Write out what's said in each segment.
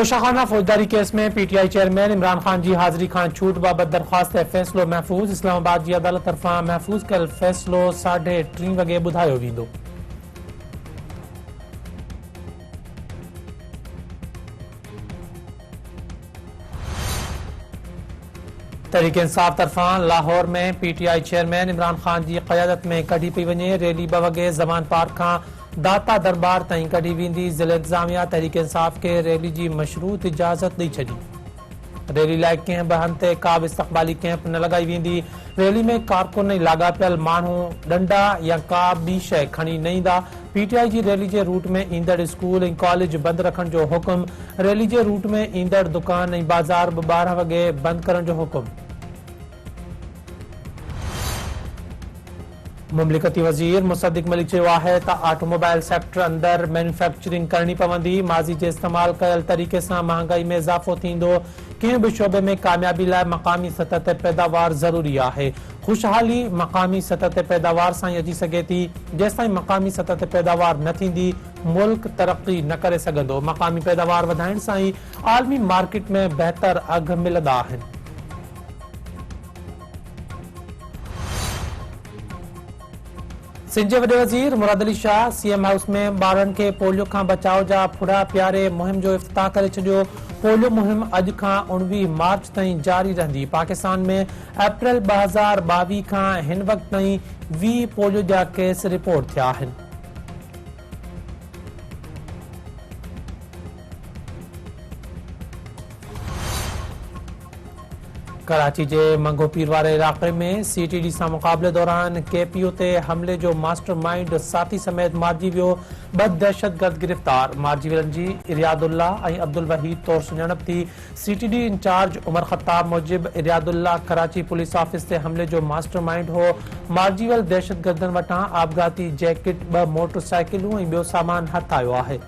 तोशाखाना फौजदारी केस में PTI chairman Imran Khan जी हाज़िरी खान छूट बाबत दरख्वास्त फ़ैसिलो महफूज़। इस्लामाबाद जी अदालत तरफ़ां महफूज़ कयल फ़ैसिलो 3:30 वॻे ॿुधायो वेंदो। तहरीक इंसाफ तरफ़ां लाहौर में पीटीआई चेयरमैन इमरान खान जी क़यादत में कढी पई वञे। रैली 2 वॻे ज़मान पार्क खां दाता दरबार ताईं कढी वेंदी। ज़िला इंतज़ामिया तहरीक इंसाफ के रैली जी मशरूत इजाज़त ॾेई छॾी। रैली लाइ कंहिं बि हंधि ते का बि इस्तक़बाली कैंप न लॻाई वेंदी। रैली में कारकुन ऐं लाॻापियल माण्हू डंडा या का ॿी शइ खणी न ईंदा। पीटीआई जी रैली जे रूट में ईंदड़ स्कूल ऐं कॉलेज बंदि रखण जो हुकुम। रैली जे रूट में ईंदड़ दुकान ऐं बाज़ार बि 12 वॻे बंदि करण जो हुकुम। मुमलिकती वज़ीर मुसद्दिक़ मलिक चयो आहे त ऑटोमोबाइल सेक्टर अंदर मैन्युफैक्चरिंग करणी पवंदी। माज़ी जे इस्तेमाल कयल तरीक़े सां महांगाई में इज़ाफ़ो थींदो। कंहिं बि शोबे में कामयाबी लाइ मक़ामी सतह ते पैदावार ज़रूरी आहे। ख़ुशहाली मक़ामी सतह ते पैदावार सां ई अची सघे थी। जेसिताईं मक़ामी सतह ते पैदावार न थींदी मुल्क तरक़ी न करे सघंदो। मक़ामी पैदावार वधाइण सां ई आलमी मार्केट में बहितर अघ मिलंदा आहिनि। सिंध जे वॾे वज़ीर मुराद अली शाह सीएम हाउस में ॿारनि खे पोलियो खां बचाव जा फुड़ा प्यारे मुहिम जो इफ़्तिताह करे छॾियो। पोलियो मुहिम अॼु खां 19 मार्च ताईं जारी रहंदी। पाकिस्तान में अप्रैल 2022 खां हिन वक़्त ताईं 20 पोलियो जा केस रिपोर्ट थिया आहिनि। कराची के मंगो पीर वारे इलाके में सीटीडी से मुकाबले दौरान केपीओ ते हमले जो मास्टर माइंड साथी समेत मारिजी वियो। 2 दहशतगर्द गिरफ्तार। मारिजी वियलनि जी इरियादुल्ला ऐं अब्दुल वहीद तौर सुञाणप थी। सीटीडी इंचार्ज उमर खत्ताब मूजिब इरियादुल्ला कराची पुलिस ऑफिस ते हमले जो मास्टर माइंड हो। मारिजी वियल दहशतगर्दनि वटां आपघाती जैकेट 2 मोटरसाइकिलूं ऐं ॿियो सामान हथ आयो आहे।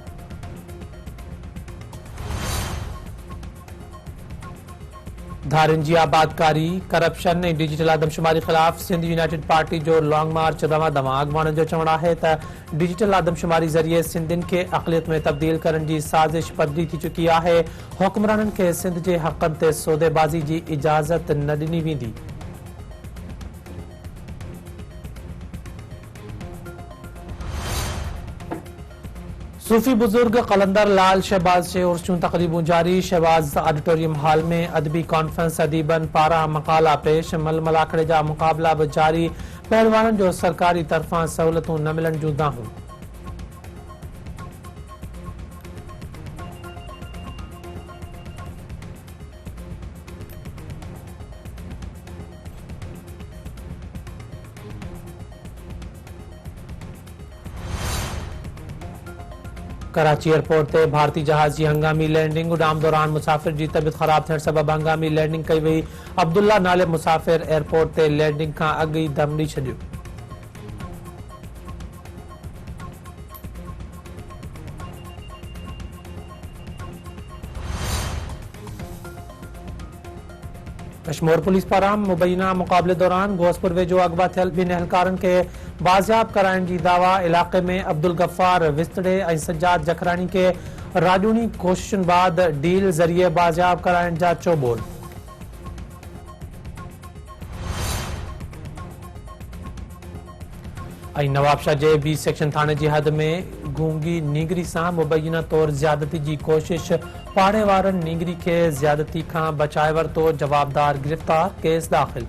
धारिन जी आबादकारी करप्शन ऐं डिजिटल आदमशुमारी ख़िलाफ़ सिंध यूनाइटेड पार्टी जो लॉन्ग मार्च रवां दवां। अॻवाननि जो चवणु आहे त डिजिटल आदमशुमारी ज़रिए सिंधियुनि खे अक़लियत में तब्दील करण जी साज़िश पधिरी थी चुकी आहे। हुक्मराननि खे सिंध जे हक़नि ते सौदेबाज़ी जी इजाज़त न ॾिनी वेंदी। सूफी बुजुर्ग कलंदर लाल शहबाज से उर्सू तकरीबूं जारी। शहबाज ऑडिटोरियम हॉल में अदबी कॉन्फ्रेंस अदीबन पारा मकाला पेश। मलमलाखड़े जा मुकाबला भी जारी। पहलवाननि जो सरकारी तरफां सहूलतूं न मिलण जूं दाहूं। कराची एयरपोर्ट ते भारतीय जहाज की हंगामी लैंडिंग। उडाम दौरान मुसाफिर की तबियत ख़राब थियण सबबि हंगामी लैंडिंग कई वई। अब्दुल्ला नाले मुसाफिर एयरपोर्ट ते लैंडिंग खां अॻु ई दम ॾेई छॾियो। कश्मीर पुलिस पारां मुबैना मुक़ाबले दौरान गोसपुर वेझो अगवा थियल 2 एहलकारनि खे बाज़ियाब कराइण जी दावा। इलाक़े में अब्दुल गफ़ार विस्तड़े ऐं सज्जाद जखरानी के राजूनी कोशिशुनि बाद डील ज़रिए बाज़ियाब कराइण जा चोबोल। ऐं नवाबशाह जे बी सेक्शन थाने जी हद में गूंगी नीगरी सां मुबैना तौर ज़्यादती जी कोशिश। पाड़े वारनि नीगरी खे ज़्यादती खां बचाए वरितो। जवाबदार गिरफ़्तार। केस दाख़िल।